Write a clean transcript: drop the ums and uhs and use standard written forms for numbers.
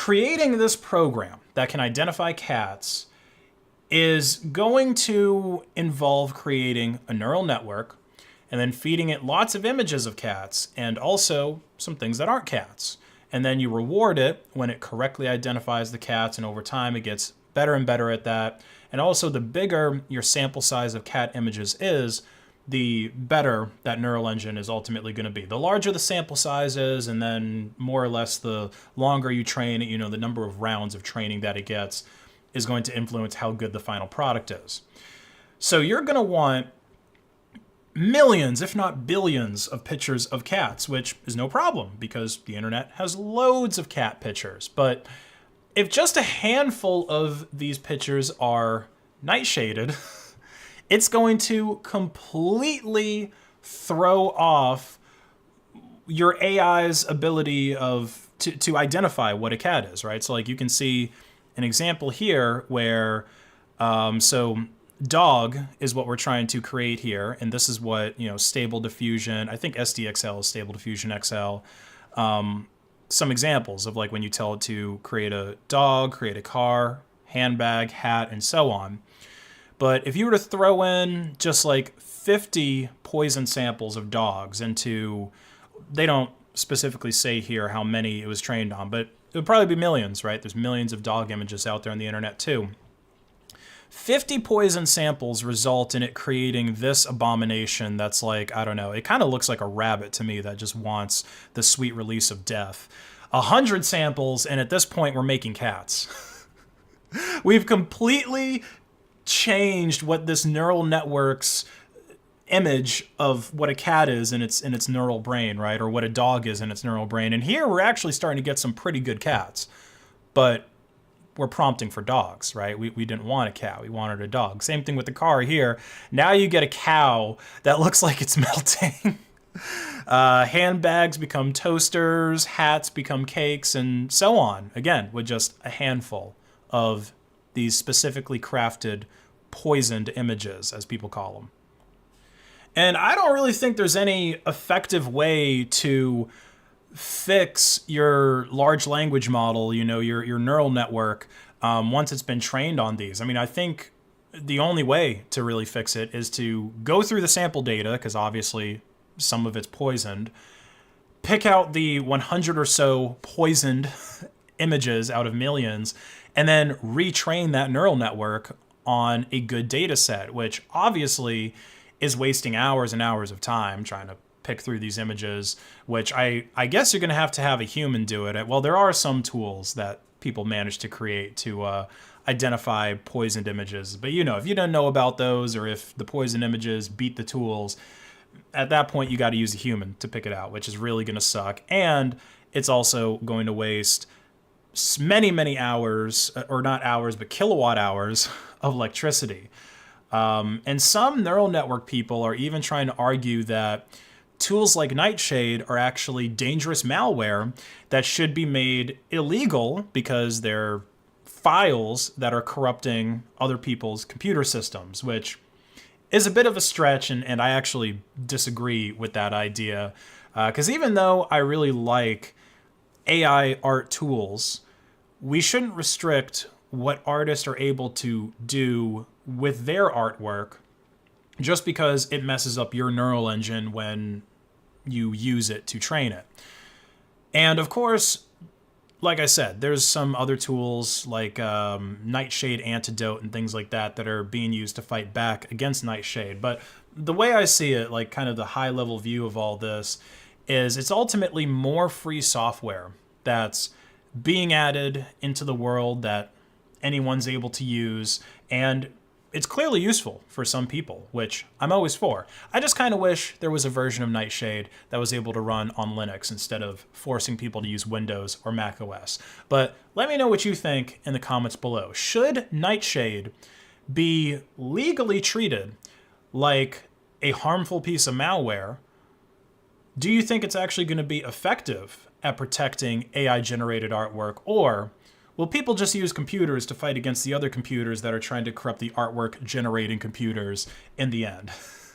creating this program that can identify cats is going to involve creating a neural network and then feeding it lots of images of cats and also some things that aren't cats. And then you reward it when it correctly identifies the cats, and over time it gets better and better at that. And also, the bigger your sample size of cat images is, the better that neural engine is ultimately going to be. The larger the sample size is, and then more or less the longer you train it, the number of rounds of training that it gets is going to influence how good the final product is. So you're going to want millions, if not billions, of pictures of cats, which is no problem because the internet has loads of cat pictures. But if just a handful of these pictures are nightshaded, it's going to completely throw off your AI's ability to identify what a cat is, right? So like you can see an example here where, so dog is what we're trying to create here. And this is what, Stable Diffusion, I think SDXL is Stable Diffusion XL. Some examples of like when you tell it to create a dog, create a car, handbag, hat, and so on. But if you were to throw in just like 50 poison samples of dogs into, they don't specifically say here how many it was trained on, but it would probably be millions, right? There's millions of dog images out there on the internet too. 50 poison samples result in it creating this abomination that's like, I don't know, it kind of looks like a rabbit to me that just wants the sweet release of death. 100 samples, and at this point we're making cats. We've completely changed what this neural network's image of what a cat is in its neural brain, right? Or what a dog is in its neural brain. And here we're actually starting to get some pretty good cats. But we're prompting for dogs, right? We didn't want a cat, we wanted a dog. Same thing with the car here. Now you get a cow that looks like it's melting. Handbags become toasters, hats become cakes, and so on. Again, with just a handful of these specifically crafted poisoned images, as people call them. And I don't really think there's any effective way to fix your large language model, your neural network, once it's been trained on these. I mean, I think the only way to really fix it is to go through the sample data, because obviously some of it's poisoned, pick out the 100 or so poisoned images out of millions, and then retrain that neural network on a good data set, which obviously is wasting hours and hours of time trying to pick through these images, which I guess you're going to have a human do it. Well, there are some tools that people manage to create to identify poisoned images. But if you don't know about those, or if the poisoned images beat the tools, at that point you got to use a human to pick it out, which is really going to suck. And it's also going to waste many, many hours, or not hours, but kilowatt hours of electricity. And some neural network people are even trying to argue that tools like Nightshade are actually dangerous malware that should be made illegal because they're files that are corrupting other people's computer systems, which is a bit of a stretch, and I actually disagree with that idea. Because even though I really like AI art tools, we shouldn't restrict what artists are able to do with their artwork just because it messes up your neural engine when you use it to train it. And of course, like I said, there's some other tools like Nightshade Antidote and things like that that are being used to fight back against Nightshade. But the way I see it, like kind of the high level view of all this, is it's ultimately more free software that's being added into the world that anyone's able to use, and it's clearly useful for some people, which I'm always for. I just kind of wish there was a version of Nightshade that was able to run on Linux instead of forcing people to use Windows or Mac OS. But let me know what you think in the comments below. Should Nightshade be legally treated like a harmful piece of malware? Do you think it's actually going to be effective at protecting AI-generated artwork, or will people just use computers to fight against the other computers that are trying to corrupt the artwork generating computers in the end?